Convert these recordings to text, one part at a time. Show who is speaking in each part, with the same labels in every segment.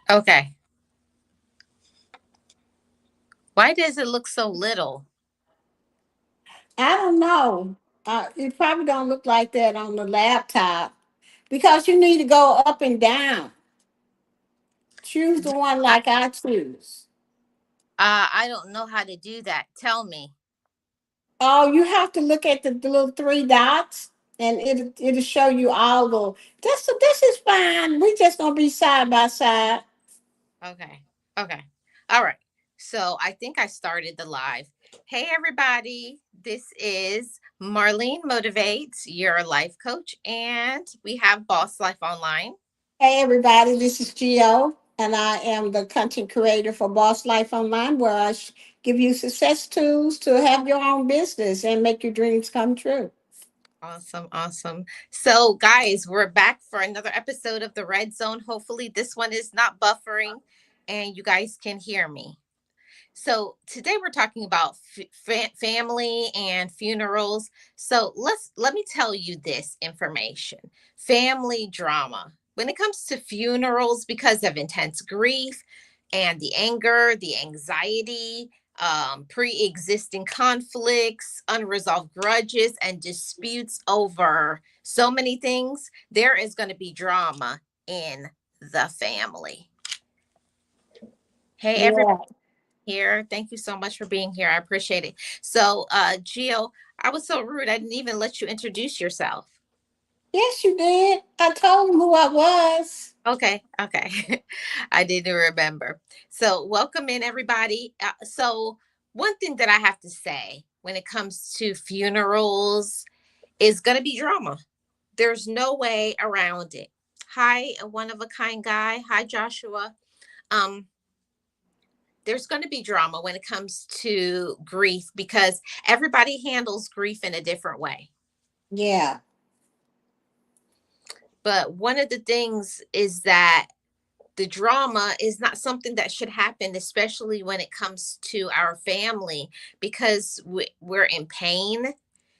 Speaker 1: Okay. Why does it look so little?
Speaker 2: I don't know. It probably don't look like that on the laptop because you need to go up and down. Choose the one like I choose.
Speaker 1: I don't know how to do that. Tell me.
Speaker 2: Oh, you have to look at the little three dots, and it'll show you all the. This is fine. We just gonna be side by side.
Speaker 1: Okay. Okay. All right. So I think I started the live. Hey, everybody. This is Marlene Motivates, your life coach, and we have Boss Life Online.
Speaker 2: Hey everybody, this is Gio, and I am the content creator for Boss Life Online, where give you success tools to have your own business and make your dreams come true.
Speaker 1: Awesome. Awesome. So, guys, we're back for another episode of the Red Zone. Hopefully, this one is not buffering and you guys can hear me. So today we're talking about family and funerals. So let me tell you this information. Family drama. When it comes to funerals, because of intense grief and the anger, the anxiety, pre-existing conflicts, unresolved grudges, and disputes over so many things, there is going to be drama in the family. Hey, everybody
Speaker 2: Yeah.
Speaker 1: here. Thank you so much for being here. I appreciate it. So, Gio, I was so rude. I didn't even let you introduce yourself.
Speaker 2: Yes, you did. I told him who I was.
Speaker 1: Okay, okay. I didn't remember. So, welcome in, everybody. So, one thing that I have to say when it comes to funerals is going to be drama. There's no way around it. Hi, a one of a kind guy. Hi, Joshua. Um, there's going to be drama when it comes to grief because everybody handles grief in a different way.
Speaker 2: Yeah.
Speaker 1: But one of the things is that the drama is not something that should happen, especially when it comes to our family, because we're in pain.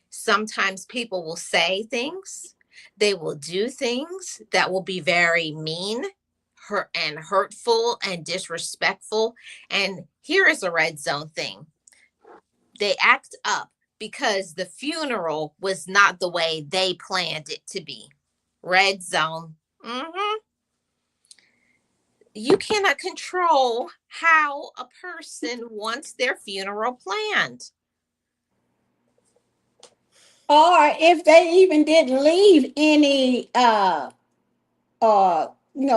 Speaker 1: Sometimes people will say things, they will do things that will be very mean, hurt, and hurtful and disrespectful. And here is a red zone thing: they act up because the funeral was not the way they planned it to be. Red zone. You cannot control how a person wants their funeral planned.
Speaker 2: Or if they even didn't leave any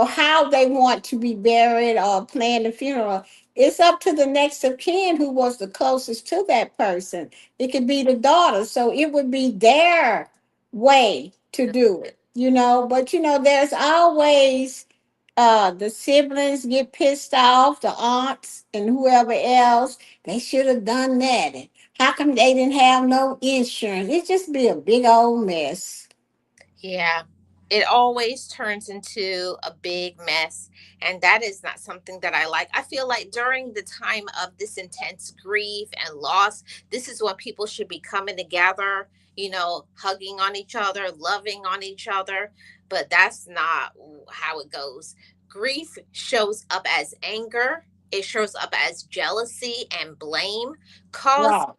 Speaker 2: how they want to be buried or plan the funeral. It's up to the next of kin who was the closest to that person. It could be the daughter, so it would be their way to do it, But there's always the siblings get pissed off, the aunts and whoever else. They should have done that. And how come they didn't have no insurance? It just be a big old mess.
Speaker 1: Yeah, it always turns into a big mess. And that is not something that I like. I feel like during the time of this intense grief and loss, this is when people should be coming together, hugging on each other, loving on each other. But that's not how it goes. Grief shows up as anger, it shows up as jealousy and blame, cause
Speaker 2: Right.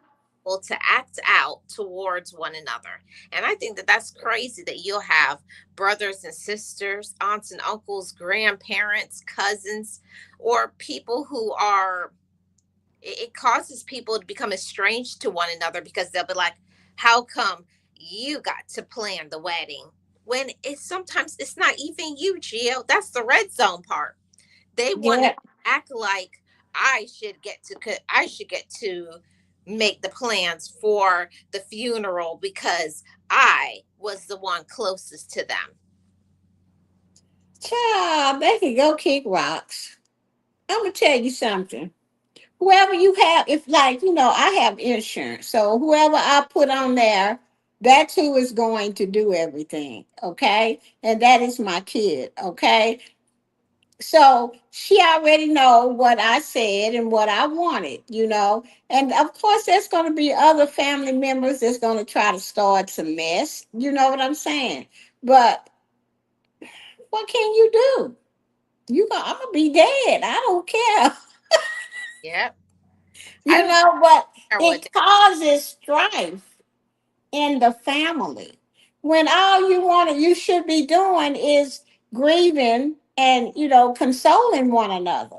Speaker 1: to act out towards one another. And I think that that's crazy that you'll have brothers and sisters, aunts and uncles, grandparents, cousins, or people who are, it causes people to become estranged to one another because they'll be like, how come you got to plan the wedding? When it's sometimes it's not even you, Gio. That's the red zone part. They want to
Speaker 2: Yeah.
Speaker 1: act like I should get to make the plans for the funeral because I was the one closest to them.
Speaker 2: Child, they can go kick rocks. I'm gonna tell you something. Whoever you have, if like I have insurance, so whoever I put on there, that's who is going to do everything. Okay, and that is my kid. Okay, so she already know what I said and what I wanted. And of course, there's going to be other family members that's going to try to start some mess. You know what I'm saying? But what can you do? I'm gonna be dead. I don't care.
Speaker 1: Yep. I
Speaker 2: You
Speaker 1: don't
Speaker 2: know, but
Speaker 1: care what.
Speaker 2: it causes strife in the family. When all you should be doing is grieving and, consoling one another.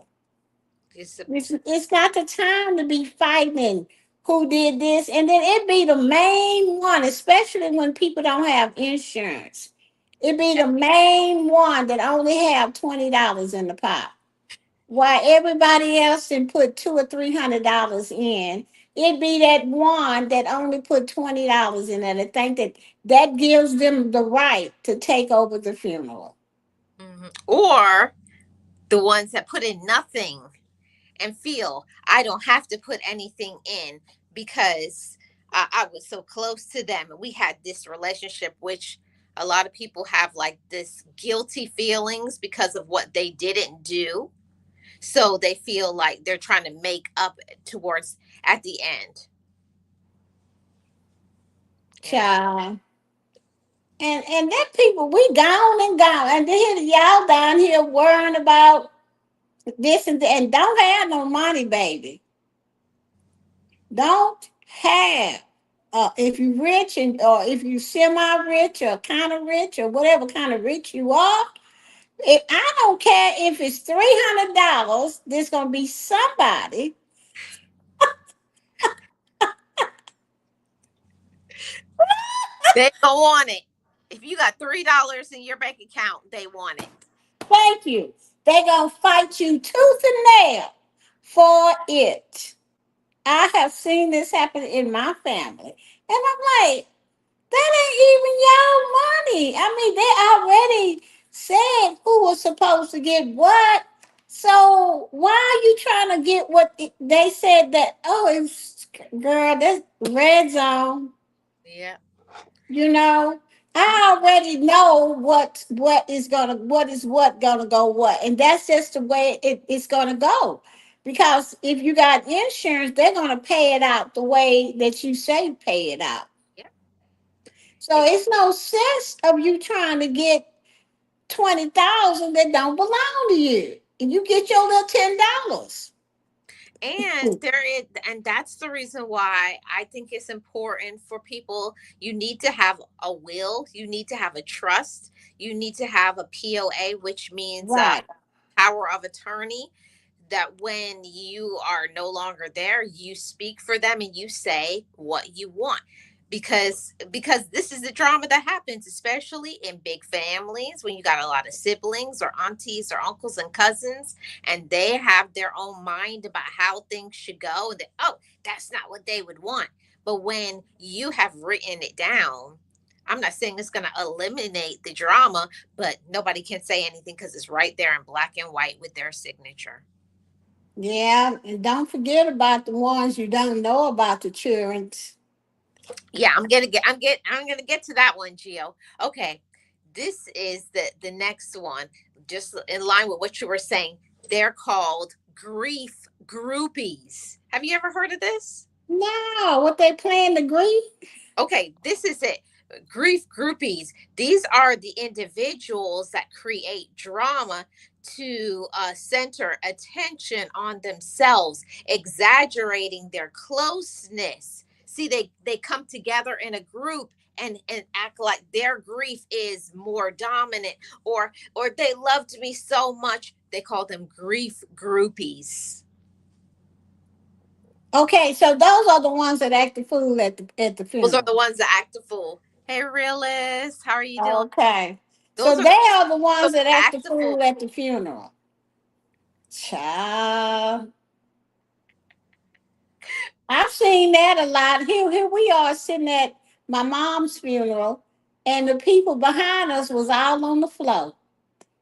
Speaker 1: It's
Speaker 2: It's not the time to be fighting who did this. And then it be the main one, especially when people don't have insurance. It be the main one that only have $20 in the pot. While everybody else can put $200 or $300 in, it be that one that only put $20 in it. I think that gives them the right to take over the funeral.
Speaker 1: or the ones that put in nothing and feel I don't have to put anything in because I was so close to them and we had this relationship, which a lot of people have like this guilty feelings because of what they didn't do. So they feel like they're trying to make up towards at the end. And
Speaker 2: Child. And that people, we gone and gone. And then y'all down here worrying about this and that, and don't have no money, baby. Don't have. If you rich and or if you semi-rich or kind of rich or whatever kind of rich you are, if I don't care if it's $300, there's gonna be somebody.
Speaker 1: they don't want it. If you got $3 in your bank account, they want it.
Speaker 2: Thank you. They gonna fight you tooth and nail for it. I have seen this happen in my family, and I'm like, that ain't even y'all money. I mean, they already said who was supposed to get what. So why are you trying to get what they said that, oh, it's girl, that's red zone,
Speaker 1: Yeah.
Speaker 2: you know? I already know what gonna go what. And that's just the way it's gonna go. Because if you got insurance, they're gonna pay it out the way that you say pay it out.
Speaker 1: Yeah.
Speaker 2: So it's no sense of you trying to get 20,000 that don't belong to you. And you get your little $10.
Speaker 1: And there is, and that's the reason why I think it's important for people. You need to have a will, you need to have a trust, you need to have a POA, which means
Speaker 2: Right.
Speaker 1: power of attorney, that when you are no longer there, you speak for them and you say what you want. Because this is the drama that happens, especially in big families when you got a lot of siblings or aunties or uncles and cousins, and they have their own mind about how things should go. And that, oh, that's not what they would want. But when you have written it down, I'm not saying it's going to eliminate the drama, but nobody can say anything because it's right there in black and white with their signature.
Speaker 2: Yeah. And don't forget about the ones you don't know about the children.
Speaker 1: Yeah, I'm gonna get to that one, Gio. Okay, this is the next one, just in line with what you were saying. They're called grief groupies. Have you ever heard of this?
Speaker 2: No, what they plan to agree?
Speaker 1: Okay, this is it. Grief groupies. These are the individuals that create drama to center attention on themselves, exaggerating their closeness. See, they come together in a group and act like their grief is more dominant, or they loved me so much. They call them grief groupies.
Speaker 2: Okay, so those are the ones that act the fool at the
Speaker 1: Those are
Speaker 2: funeral.
Speaker 1: the ones that act a fool. Hey, realist, how are you doing?
Speaker 2: Okay. So
Speaker 1: Those are
Speaker 2: they are the
Speaker 1: the
Speaker 2: ones that act the
Speaker 1: act a fool.
Speaker 2: fool at the funeral. Child. I've seen that a lot. Here we are sitting at my mom's funeral, and the people behind us was all on the floor.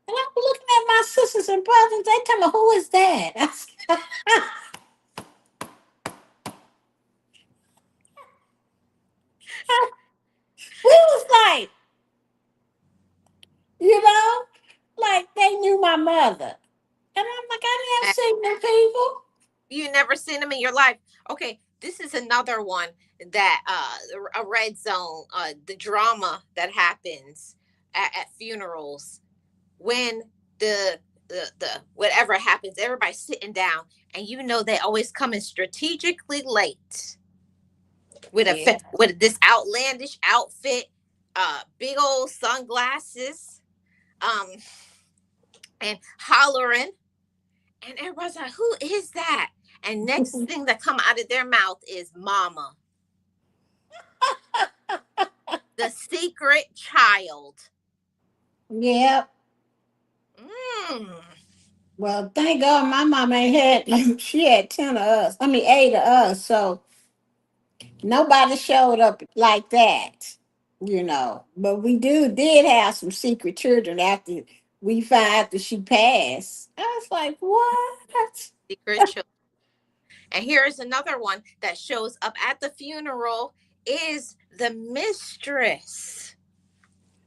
Speaker 2: And I'm looking at my sisters and brothers. They tell me, "Who is that?" We was like, you know, like they knew my mother, and I'm like, I never seen them people.
Speaker 1: You never seen them in your life. Okay, this is another one that a red zone, the drama that happens at funerals when the the whatever happens, everybody's sitting down, and they always come in strategically late with
Speaker 2: Yeah.
Speaker 1: with this outlandish outfit, big old sunglasses, um, and hollering, and everybody's like, "Who is that?" And next thing that come out of their mouth is "Mama," the secret child.
Speaker 2: Yeah.
Speaker 1: Mm.
Speaker 2: Well, thank God my mama ain't had, she had 10 of us. I mean, 8 of us. So nobody showed up like that, But we did have some secret children after we found after she passed. I was like, what?
Speaker 1: Secret child. And here is another one that shows up at the funeral is the mistress.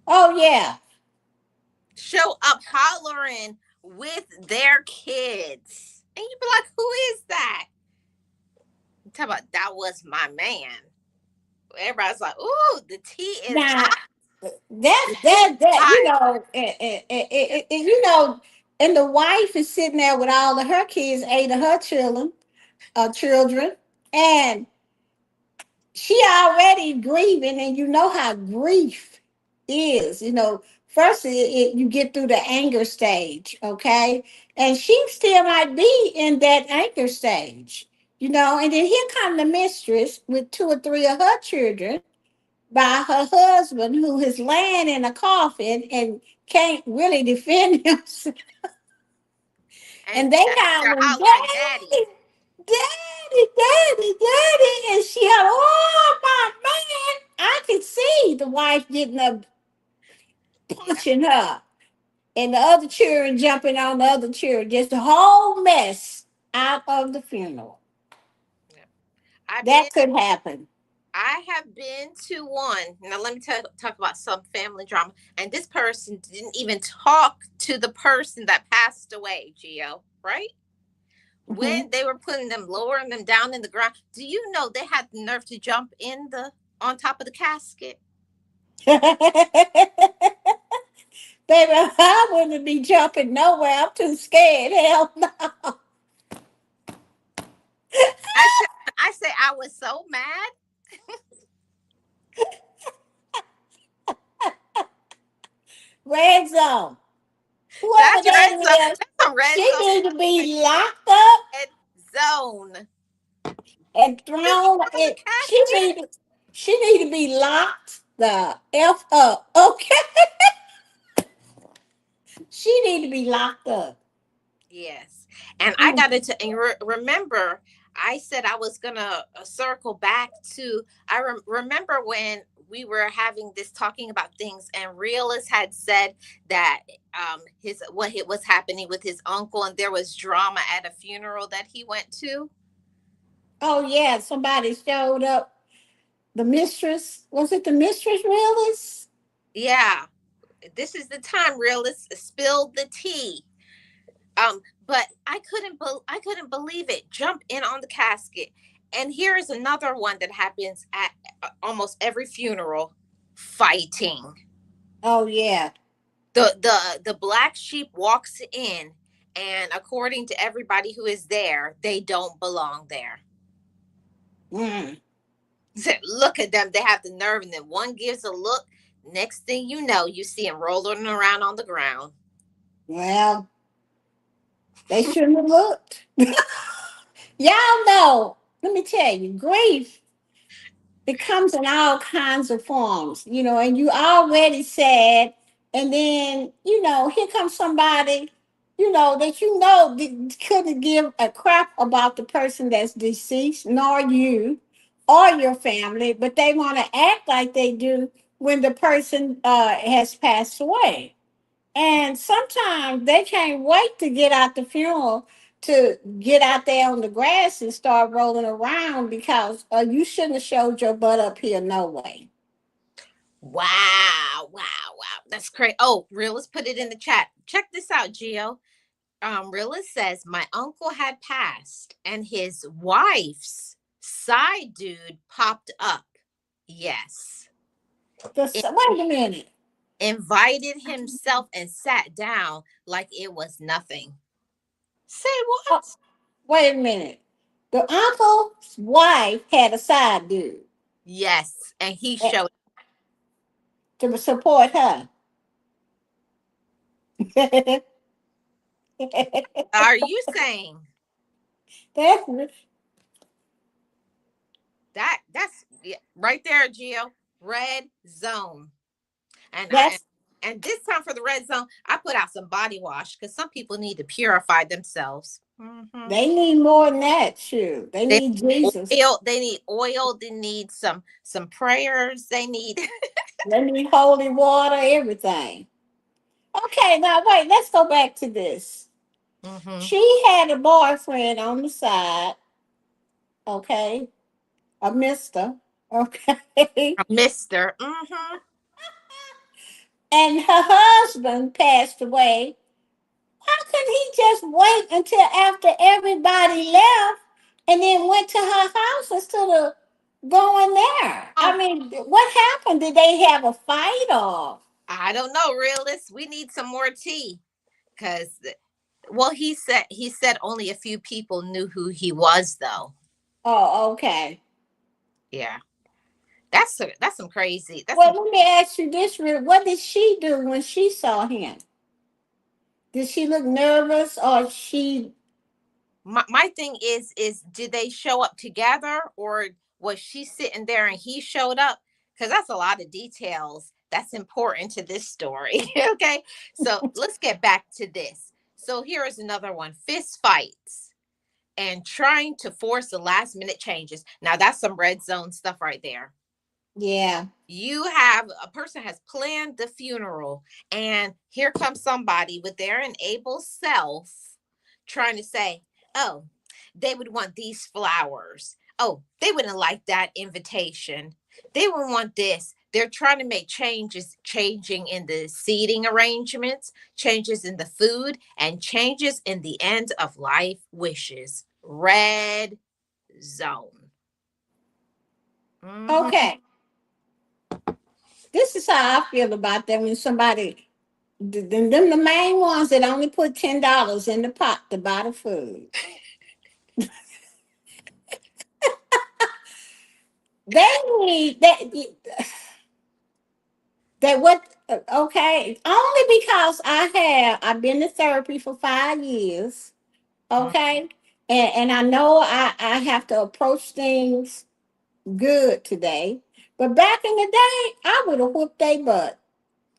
Speaker 2: Oh, yeah.
Speaker 1: Show up hollering with their kids. And you be like, who is that? Talk about that was my man. Everybody's like, ooh, the tea is
Speaker 2: Now,
Speaker 1: hot. The tea is
Speaker 2: that,
Speaker 1: hot.
Speaker 2: and the wife is sitting there with all of her kids, 8 of her children, and she already grieving, and you know how grief is. First you get through the anger stage, okay, and she still might be in that anger stage, and then here come the mistress with 2 or 3 of her children by her husband, who is laying in a coffin and can't really defend himself,
Speaker 1: And
Speaker 2: and they
Speaker 1: that they're
Speaker 2: hollering,
Speaker 1: hollering daddy.
Speaker 2: "Daddy, daddy, daddy, daddy," and she had, "Oh my man!" I could see the wife getting up,
Speaker 1: Yeah.
Speaker 2: punching her, and the other children jumping on the other children. Just a whole mess out of the funeral.
Speaker 1: Yeah. I've been
Speaker 2: That could happen.
Speaker 1: I have been to one. Now let me talk about some family drama. And this person didn't even talk to the person that passed away, Gio, right?
Speaker 2: Mhm.
Speaker 1: When they were putting them, lowering them down in the ground, do you know they had the nerve to jump on top of the casket?
Speaker 2: Baby, I wouldn't be jumping nowhere. I'm too scared. Hell no.
Speaker 1: I say I was so mad.
Speaker 2: Red zone. Whoever
Speaker 1: That's red zone.
Speaker 2: that is,
Speaker 1: That's a red
Speaker 2: she
Speaker 1: zone
Speaker 2: need to
Speaker 1: right
Speaker 2: be
Speaker 1: there.
Speaker 2: locked up
Speaker 1: Red zone.
Speaker 2: and
Speaker 1: Just
Speaker 2: thrown.
Speaker 1: on the
Speaker 2: She
Speaker 1: casket.
Speaker 2: need she need to be locked the F up. Okay. She need to be locked up.
Speaker 1: Yes. And I
Speaker 2: Mm.
Speaker 1: got into, and remember, I said I was going to circle back to, remember when we were having this talking about things, and Realist had said that was happening with his uncle, and there was drama at a funeral that he went to.
Speaker 2: Oh yeah, somebody showed up. The mistress, was it the mistress realist?
Speaker 1: Yeah. This is the time Realist spilled the tea. But I couldn't believe it. Jump in on the casket. And here is another one that happens at almost every funeral: fighting.
Speaker 2: Oh yeah.
Speaker 1: The black sheep walks in, and according to everybody who is there, they don't belong there.
Speaker 2: Mm.
Speaker 1: Look at them. They have the nerve, and then one gives a look. Next thing you know, you see them rolling around on the ground.
Speaker 2: Well, they shouldn't have looked. Y'all know. Let me tell you, grief, it comes in all kinds of forms, and you already sad, and then, here comes somebody, that couldn't give a crap about the person that's deceased, nor you or your family, but they want to act like they do when the person has passed away. And sometimes they can't wait to get out the funeral, to get out there on the grass and start rolling around, because you shouldn't have showed your butt up here no way.
Speaker 1: Wow, wow, wow. That's crazy. Oh, Realist put it in the chat. Check this out, Gio. Realist says my uncle had passed and his wife's side dude popped up. Yes. In,
Speaker 2: Wait a minute.
Speaker 1: invited himself and sat down like it was nothing. Say
Speaker 2: Oh,
Speaker 1: what?
Speaker 2: wait a minute. The uncle's wife had a side dude
Speaker 1: Yes, and he
Speaker 2: eh,
Speaker 1: showed.
Speaker 2: to support her.
Speaker 1: Are you saying
Speaker 2: that's
Speaker 1: that's yeah, right there, Gio? Red zone. And
Speaker 2: that's
Speaker 1: and this time for the red zone, I put out some body wash because some people need to purify themselves.
Speaker 2: they need more than that. Shoot, they
Speaker 1: They
Speaker 2: need
Speaker 1: need
Speaker 2: Jesus.
Speaker 1: oil. They need oil. They need some prayers. They need.
Speaker 2: They need holy water. Everything. Okay, now wait. Let's go back to this.
Speaker 1: Hmm.
Speaker 2: She had a boyfriend on the side. Okay, a Mister. Okay,
Speaker 1: Mister. Hmm.
Speaker 2: and her husband passed away. How could he just wait until after everybody left and then went to her house instead of going there? I
Speaker 1: Oh,
Speaker 2: mean, what happened? Did they have a fight or?
Speaker 1: I don't know, realists. We need some more tea because, well, he said only a few people knew who he was, though.
Speaker 2: Oh, okay.
Speaker 1: Yeah, that's some crazy. That's
Speaker 2: Well,
Speaker 1: some.
Speaker 2: let me ask you this: what did she do when she saw him? Did she look nervous or she?
Speaker 1: My thing is did they show up together or was she sitting there and he showed up? Because that's a lot of details that's important to this story. Okay, so let's get back to this. So here is another one: fist fights and trying to force the last minute changes. Now that's some red zone stuff right there.
Speaker 2: Yeah.
Speaker 1: You have a person has planned the funeral, and here comes somebody with their enabled self trying to say, oh, they would want these flowers. Oh, they wouldn't like that invitation. They would want this. They're trying to make changes, changing in the seating arrangements, changes in the food, and changes in the end of life wishes. Red zone. Mhm.
Speaker 2: Okay. This is how I feel about them when somebody them the main ones that only put $10 in the pot to buy the food. They need that what okay only because I've been to therapy for 5 years. Okay, and I know I have to approach things good today, but back in the day I would have whooped their butt.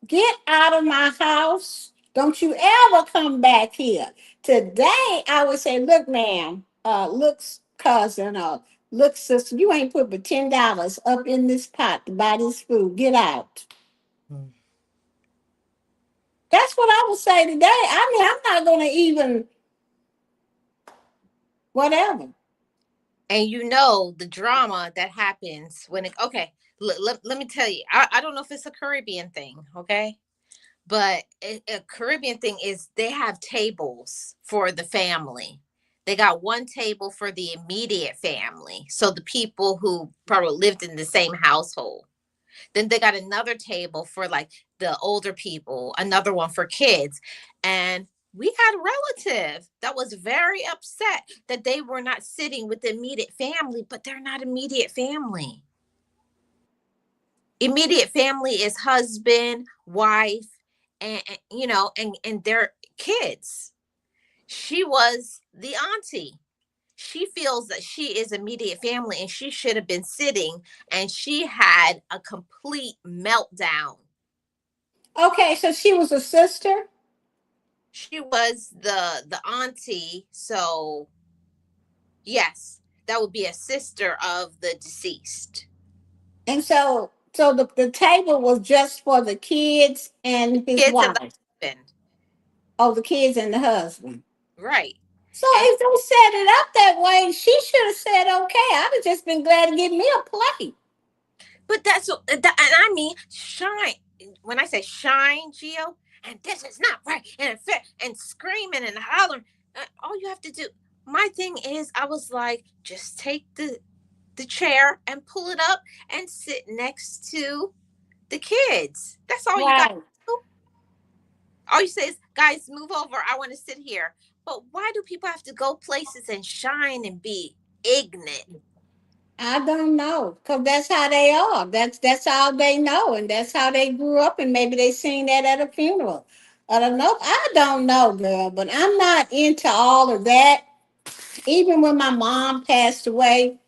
Speaker 2: Get out of my house. Don't you ever come back here. Today, I would say, look, ma'am, look, cousin, or look, sister, you ain't put but $10 up in this pot to buy this food. Get out. That's what I would say today. I mean, I'm not going to even, whatever.
Speaker 1: And you know the drama that happens when it okay let me tell you, I don't know if it's a Caribbean thing, okay, but a Caribbean thing is they have tables for the family. They got one table for the immediate family, so the people who probably lived in the same household. Then they got another table for like the older people, another one for kids. And we had a relative that was very upset that they were not sitting with the immediate family, but they're not immediate family. Immediate family is husband, wife, and and their kids. She was the auntie. She feels that she is immediate family and she should have been sitting, and she had a complete meltdown.
Speaker 2: Okay, so she was a sister.
Speaker 1: She was the auntie, so yes, that would be a sister of the deceased.
Speaker 2: And so the table was just for the kids and his
Speaker 1: Kids and the
Speaker 2: wife.
Speaker 1: husband.
Speaker 2: Oh, the kids and the husband.
Speaker 1: Right.
Speaker 2: So
Speaker 1: And
Speaker 2: if they set it up that way, she should have said, okay, I'd have just been glad to get me a plate.
Speaker 1: but and I mean shine. When I say shine, Gio, and this is not right, and screaming and hollering, all you have to do. My thing is, I was like, just take the chair and pull it up and sit next to the kids. That's all you got.
Speaker 2: Right.
Speaker 1: All you say is, guys, move over. I want to sit here. But why do people have to go places and shine and be ignorant?
Speaker 2: I don't know, cause that's how they are. That's all they know, and that's how they grew up. And maybe they seen that at a funeral. I don't know. I don't know, girl. But I'm not into all of that. Even when my mom passed away,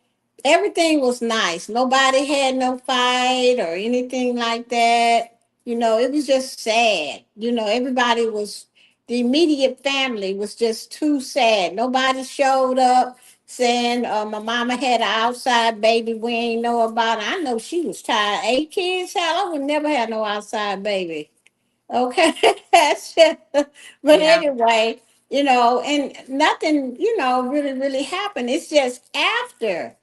Speaker 2: everything was nice. Nobody had no fight or anything like that. It was just sad. Everybody was, the immediate family was just too sad. Nobody showed up saying, my mama had an outside baby we ain't know about. I know she was tired. 8 kids, hell, I would never have no outside baby. Okay. That's just, but
Speaker 1: Yeah.
Speaker 2: anyway, and nothing, really, really happened. It's just after,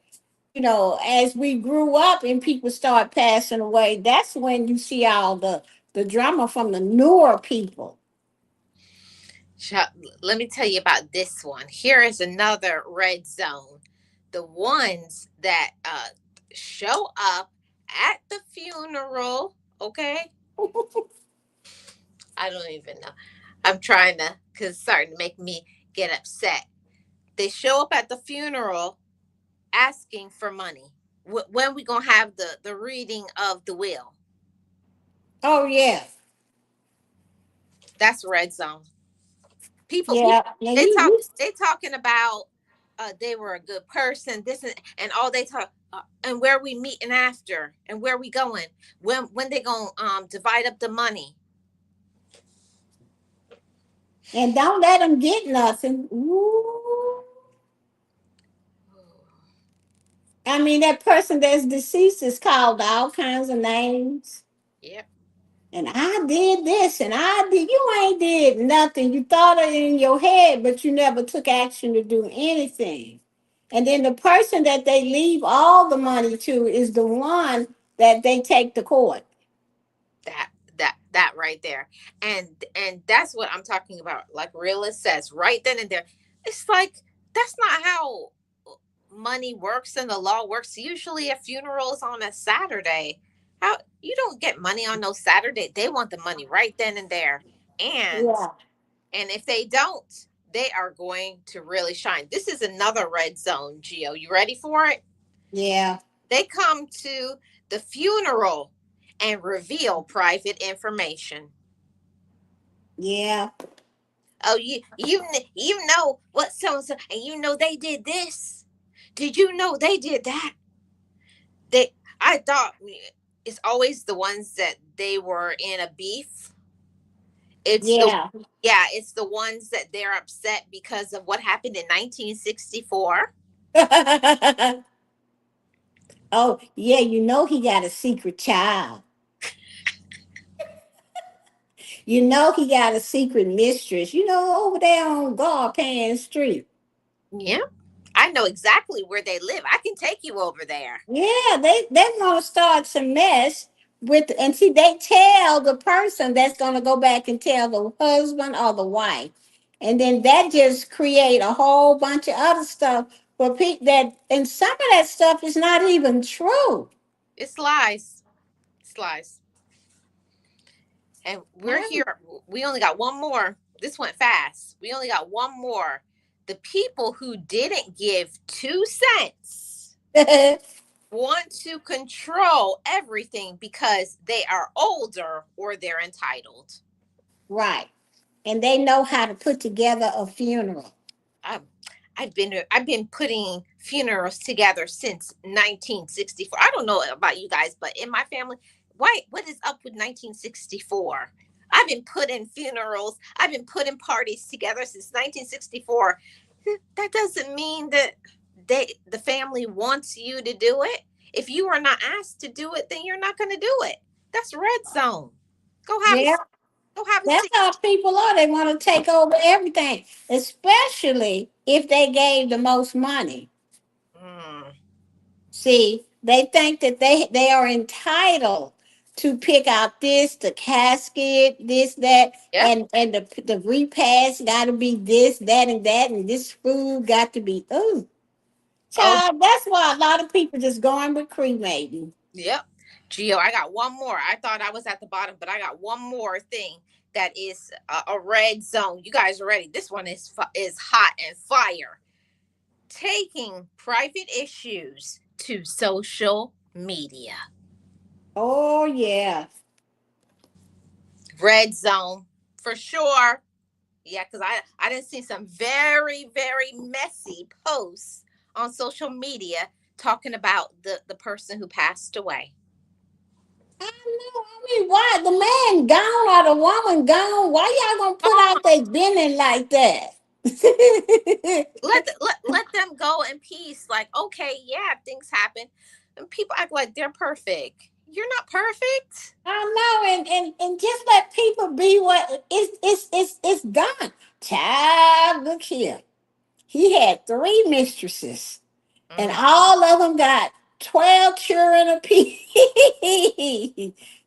Speaker 2: as we grew up and people start passing away, that's when you see all the drama from the newer people.
Speaker 1: Ch- Let me tell you about this one. Here is another red zone. The ones that show up at the funeral, okay? I don't even know. I'm trying to, because it's starting to make me get upset. They show up at the funeral asking for money. When we gonna have the reading of the will?
Speaker 2: Oh yeah,
Speaker 1: That's red zone. People,
Speaker 2: yeah. Now
Speaker 1: they
Speaker 2: you,
Speaker 1: talk.
Speaker 2: you
Speaker 1: They talking about they were a good person. This and all they talk. And where we meeting after, and where we going? When they gonna divide up the money?
Speaker 2: and don't let them get nothing. Ooh. I mean, that person that's deceased is called all kinds of names.
Speaker 1: Yep.
Speaker 2: And I did this, and I did. You ain't did nothing. You thought it in your head, but you never took action to do anything. And then the person that they leave all the money to is the one that they take to court.
Speaker 1: That right there, and that's what I'm talking about. Like realist says, right then and there, it's like that's not how money works and the law works. Usually, a funeral is on a Saturday. How you don't get money on no Saturday? They want the money right then and there, and
Speaker 2: Yeah,
Speaker 1: and if they don't, they are going to really shine. This is another red zone, Geo. You ready for it?
Speaker 2: yeah,
Speaker 1: They come to the funeral and reveal private information.
Speaker 2: yeah.
Speaker 1: Oh, you know what so and so, and you know they did this. Did you know they did that? They, I thought it's always the ones that they were in a beef. It's the
Speaker 2: Yeah.
Speaker 1: Yeah, it's the ones that they're upset because of what happened in 1964.
Speaker 2: Oh, yeah, he got a secret child. He got a secret mistress, over there on Garpan Street.
Speaker 1: Yeah, I know exactly where they live. I can take you over there.
Speaker 2: Yeah, they want to start some mess with, and see, they tell the person that's going to go back and tell the husband or the wife, and then that just create a whole bunch of other stuff for people that, and some of that stuff is not even true.
Speaker 1: It's lies. It's lies. And we're
Speaker 2: Wow.
Speaker 1: here. We only got one more. This went fast. We only got one more. The people who didn't give 2 cents want to control everything because they are older or they're entitled.
Speaker 2: Right, and they know how to put together a funeral.
Speaker 1: I, I've been putting funerals together since 1964. I don't know about you guys, but in my family, why what is up with 1964? I've been putting funerals, I've been putting parties together since 1964. That doesn't mean that the family wants you to do it. If you are not asked to do it, then you're not going to do it. That's red zone. Go have a
Speaker 2: Yeah,
Speaker 1: go have a
Speaker 2: that's
Speaker 1: seat.
Speaker 2: how people are. They want to take over everything, especially if they gave the most money.
Speaker 1: Mm,
Speaker 2: See, they think that they are entitled to pick out this, the casket, this, that,
Speaker 1: yep.
Speaker 2: and the repast got to be this, that, and this food got to be. Ooh,
Speaker 1: Oh,
Speaker 2: child, that's why a lot of people just going with cremating.
Speaker 1: yep. Gio, I got one more. I thought I was at the bottom, but I got one more thing. that is a red zone. You guys are ready. This one is hot and fire. Taking private issues to social media.
Speaker 2: Oh yeah.
Speaker 1: Red zone for sure. Yeah, because I didn't see some very, very messy posts on social media talking about the person who passed away.
Speaker 2: I know. I mean, why the man gone or the woman gone? Why y'all gonna put
Speaker 1: Oh,
Speaker 2: out their business like that?
Speaker 1: let them go in peace. Like, okay, yeah, things happen, and people act like they're perfect. You're not perfect.
Speaker 2: I know, and just let people be what it's done. Child, look here. He had three mistresses, and
Speaker 1: Mm.
Speaker 2: all of them got 12 children apiece.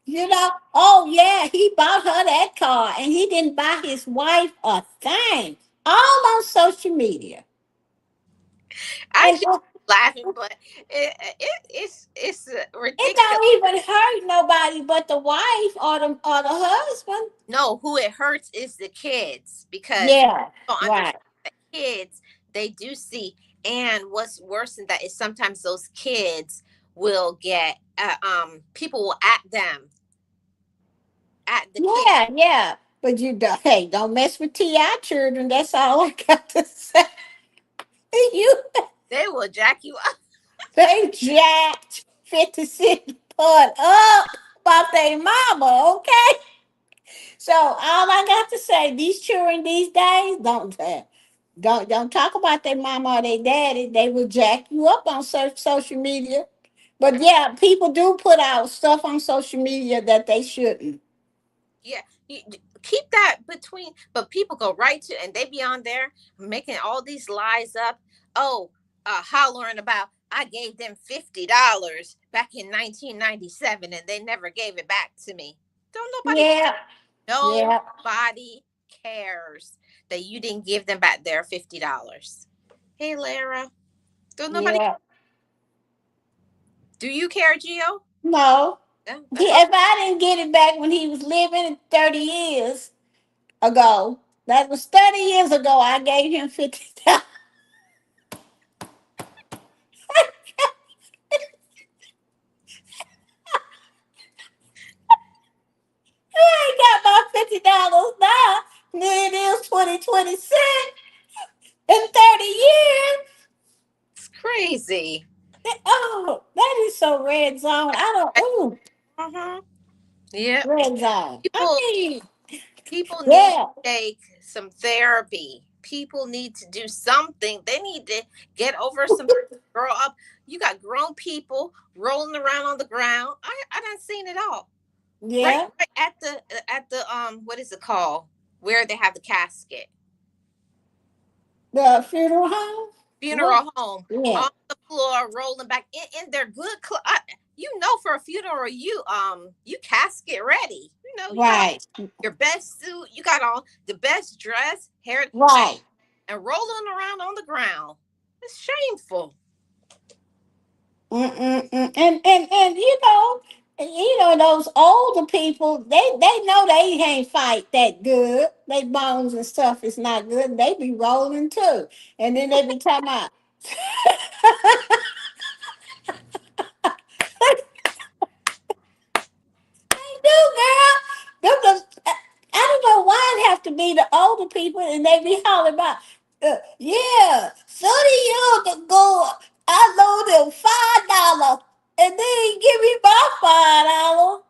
Speaker 2: You know, oh yeah, he bought her that car, and he didn't buy his wife a thing. All on social media.
Speaker 1: I
Speaker 2: And
Speaker 1: should be laughing, but it's
Speaker 2: it
Speaker 1: ridiculous.
Speaker 2: don't even hurt nobody but the wife or the husband.
Speaker 1: No, who it hurts is the kids because
Speaker 2: Yeah,
Speaker 1: don't understand
Speaker 2: right.
Speaker 1: that kids they do see, and what's worse than that is sometimes those kids will get people will at the kid.
Speaker 2: Yeah, yeah. But you don't, hey, don't mess with Ti children. That's all I got to say. You
Speaker 1: They will jack you up.
Speaker 2: they jacked 50 Cent put up about their mama, okay? So all I got to say, these children these days don't talk about their mama or their daddy. They will jack you up on social media. But yeah, people do put out stuff on social media that they shouldn't.
Speaker 1: Yeah, keep that between. But people go right to and they be on there making all these lies up. Oh, hollering about I gave them $50 back in 1997 and they never gave it back to me. Don't nobody
Speaker 2: Yeah, yeah,
Speaker 1: nobody cares that you didn't give them back their $50. Hey Lara, don't nobody
Speaker 2: yeah.
Speaker 1: do you care, Gio?
Speaker 2: No.
Speaker 1: Yeah, that's all.
Speaker 2: If I didn't get it back when he was living 30 years ago, that was 30 years ago, I gave him 50. I ain't got my $50 now. It is 2026 in 30 years.
Speaker 1: It's crazy.
Speaker 2: Oh, that is so red zone. I don't, ooh,
Speaker 1: Uh-huh. Yep.
Speaker 2: red zone. I
Speaker 1: People
Speaker 2: mean,
Speaker 1: people need to
Speaker 2: yeah,
Speaker 1: take some therapy. People need to do something. They need to get over some grow up. You got grown people rolling around on the ground. I done seen it all. Right,
Speaker 2: yeah,
Speaker 1: right at the what is it called? Where they have the casket.
Speaker 2: the funeral home. What?
Speaker 1: Funeral home
Speaker 2: Yeah,
Speaker 1: on the floor rolling back in their good you know for a funeral you casket ready. You know, you got on
Speaker 2: right,
Speaker 1: your best suit, you got on the best dress, hair
Speaker 2: right.
Speaker 1: and rolling around on the ground. It's shameful.
Speaker 2: Mm-mm-mm. And those older people, they know they ain't fight that good. They bones and stuff is not good. They be rolling too, and then they be talking about. Do girl. I don't know why it have to be the older people, and they be hollering about, yeah, 30 years ago, I loaned them $5, and then give me my $5,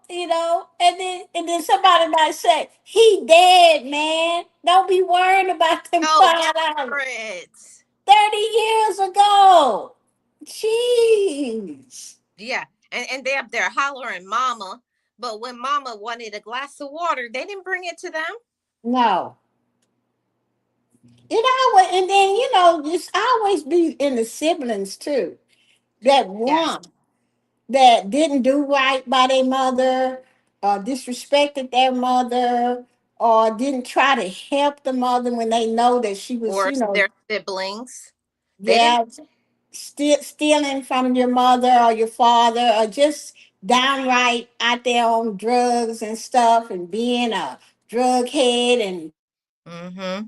Speaker 2: and then somebody might say, he dead, man. Don't be worrying about them
Speaker 1: No, get
Speaker 2: $5.
Speaker 1: over it.
Speaker 2: 30 years ago. Jeez.
Speaker 1: Yeah, and they up there hollering mama, but when mama wanted a glass of water they didn't bring it to them.
Speaker 2: No. And then it's always be in the siblings too. That
Speaker 1: Yes,
Speaker 2: one that didn't do right by their mother, or disrespected their mother, or didn't try to help the mother when they know that she was,
Speaker 1: or their siblings. They didn't.
Speaker 2: yeah, stealing from your mother or your father, or just downright out there on drugs and stuff, and being a drug head and
Speaker 1: Mm-hmm.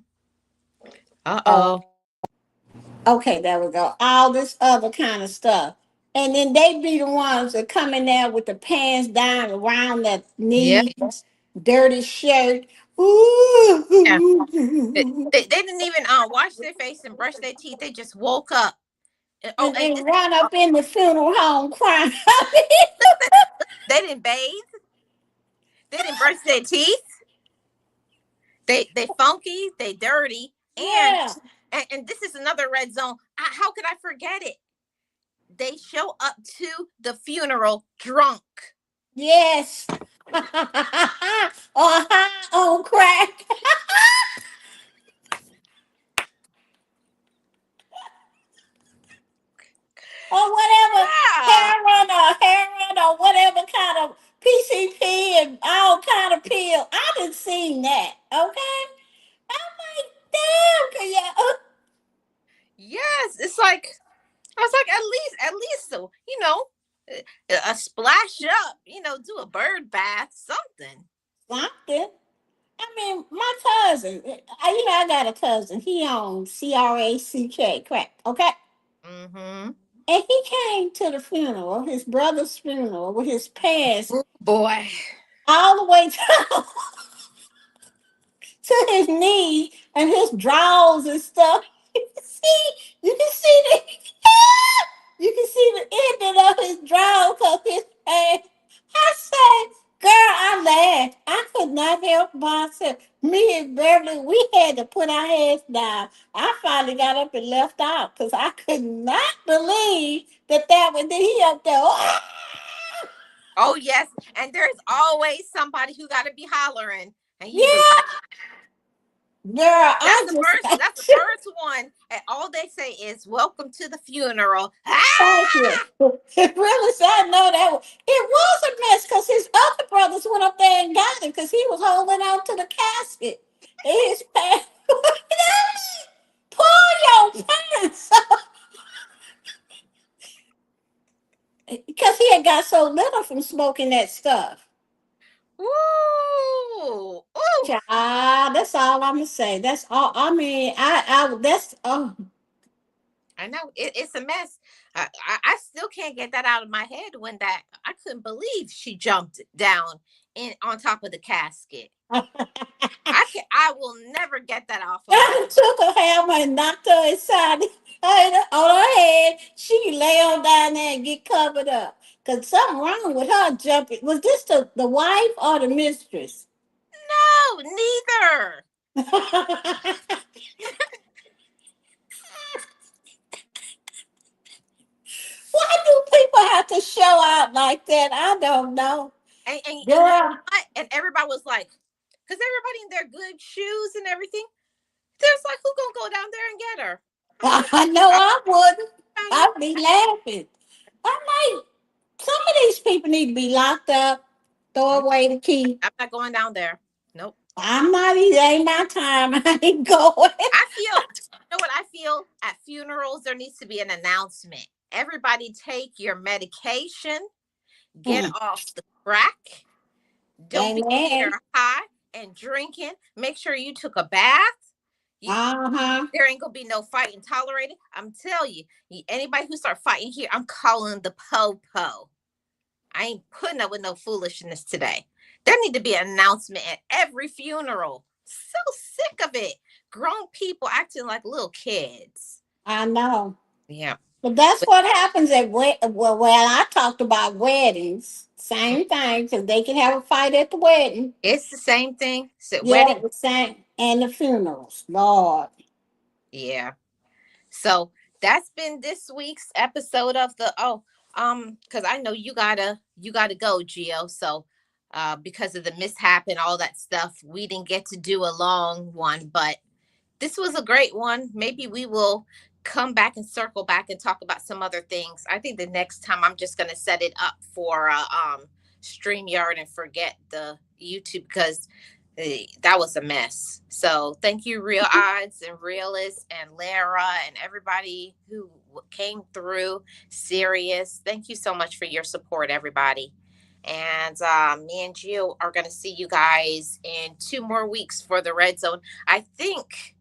Speaker 2: uh
Speaker 1: Uh-oh.
Speaker 2: okay, there we go. All this other kind of stuff. And then they be the ones that come in there with the pants down around their
Speaker 1: Yeah.
Speaker 2: knees, dirty shirt.
Speaker 1: Yeah. They,
Speaker 2: Ooh.
Speaker 1: they didn't even wash their face and brush their teeth. They just woke up. Oh, and
Speaker 2: And
Speaker 1: this,
Speaker 2: run
Speaker 1: oh,
Speaker 2: up in the funeral home crying.
Speaker 1: listen, they didn't bathe. They didn't brush their teeth. They funky. They dirty. And
Speaker 2: Yeah.
Speaker 1: and this is another red zone. How could I forget it? They show up to the funeral drunk.
Speaker 2: Yes. Or high on crack. Or whatever
Speaker 1: Yeah.
Speaker 2: heroin or whatever kind of PCP and all kind of pill. I didn't see that. Okay. I'm like, damn, can you?
Speaker 1: Yes. It's like I was like, at least, so a splash up. Do a bird bath, something.
Speaker 2: Something. I mean, my cousin, I got a cousin. He owns CRACK, crack, okay?
Speaker 1: Mm-hmm.
Speaker 2: And he came to the funeral, his brother's funeral, with his pants
Speaker 1: Oh, boy.
Speaker 2: all the way down to his knee and his drawers and stuff. See, you can see the you can see the ending of his drawers of his pants. I said, girl, I laughed. I could not help myself. Me and Beverly, we had to put our heads down. I finally got up and left out because I could not believe that was he up there.
Speaker 1: Oh yes, and there's always somebody who got to be hollering, and you be like,
Speaker 2: Yeah, girl,
Speaker 1: "That's
Speaker 2: I
Speaker 1: the
Speaker 2: just
Speaker 1: first. That's the first one," and all they say is, "Welcome to the funeral."
Speaker 2: thank you. Really, so I know that it was a mess because his other brothers went up there and got him because he was holding on to the casket. And his pants, pull your pants because he had got so little from smoking that stuff.
Speaker 1: Ooh, ooh.
Speaker 2: Child, that's all I'm gonna say. That's all. I mean, that's oh,
Speaker 1: I know it's a mess. I still can't get that out of my head. When that I couldn't believe she jumped down in on top of the casket. I will never get that off of my.
Speaker 2: I took a hammer and knocked her inside on her head. She can lay on down there and get covered up. Cause something wrong with her jumping. Was this the wife or the mistress?
Speaker 1: No, neither.
Speaker 2: Why do people have to show out like that? I don't know.
Speaker 1: And you know
Speaker 2: Girl,
Speaker 1: what? And everybody was like, because everybody in their good shoes and everything. There's like, who gonna go down there and get her? I'm like,
Speaker 2: I know
Speaker 1: I'm
Speaker 2: I wouldn't.
Speaker 1: down there.
Speaker 2: I'd be laughing. I'm like, some of these people need to be locked up, throw
Speaker 1: I'm,
Speaker 2: away the key.
Speaker 1: I'm not going down there. Nope.
Speaker 2: I'm not either. Ain't my time. I ain't going.
Speaker 1: I feel, you know what I feel at funerals? There needs to be an announcement. Everybody take your medication, get
Speaker 2: Hmm.
Speaker 1: off the crack, don't be in
Speaker 2: Amen.
Speaker 1: here high and drinking. Make sure you took a bath. You,
Speaker 2: Uh-huh.
Speaker 1: there ain't gonna be no fighting tolerated. I'm telling you, anybody who start fighting here, I'm calling the po-po. I ain't putting up with no foolishness today. There need to be an announcement at every funeral. So sick of it. Grown people acting like little kids.
Speaker 2: I know.
Speaker 1: Yeah.
Speaker 2: But that's
Speaker 1: But
Speaker 2: what happens at I talked about weddings. Same thing, because they can have a fight at the wedding.
Speaker 1: it's the same thing. So
Speaker 2: Yeah,
Speaker 1: wedding.
Speaker 2: the same. And the funerals. Lord.
Speaker 1: Yeah. So that's been this week's episode of the because I know you gotta go, Gio. So because of the mishap and all that stuff, we didn't get to do a long one, but this was a great one. Maybe we will come back and circle back and talk about some other things. I think the next time I'm just gonna set it up for StreamYard and forget the YouTube because that was a mess. So thank you, Real Odds and Realist and Lara and everybody who came through. Serious. Thank you so much for your support, everybody. And me and Gio are going to see you guys in 2 more weeks for the Red Zone. I think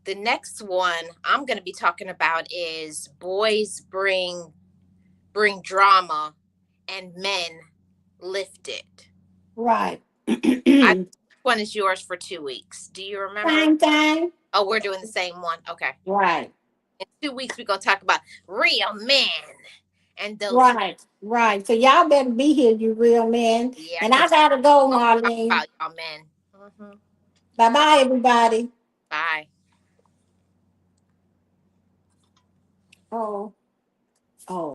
Speaker 1: the next one I'm going to be talking about is boys bring drama and men lift it.
Speaker 2: Right.
Speaker 1: I One is yours for 2 weeks. Do you remember?
Speaker 2: Same thing.
Speaker 1: Oh, we're doing the same one. Okay.
Speaker 2: Right.
Speaker 1: In 2 weeks, we're gonna talk about real men and those.
Speaker 2: Right. Right. So y'all better be here, you real men.
Speaker 1: Yeah,
Speaker 2: And I
Speaker 1: because
Speaker 2: gotta go,
Speaker 1: we're gonna talk
Speaker 2: Marlene.
Speaker 1: about y'all men.
Speaker 2: Bye bye, everybody.
Speaker 1: Bye.
Speaker 2: Oh. Oh.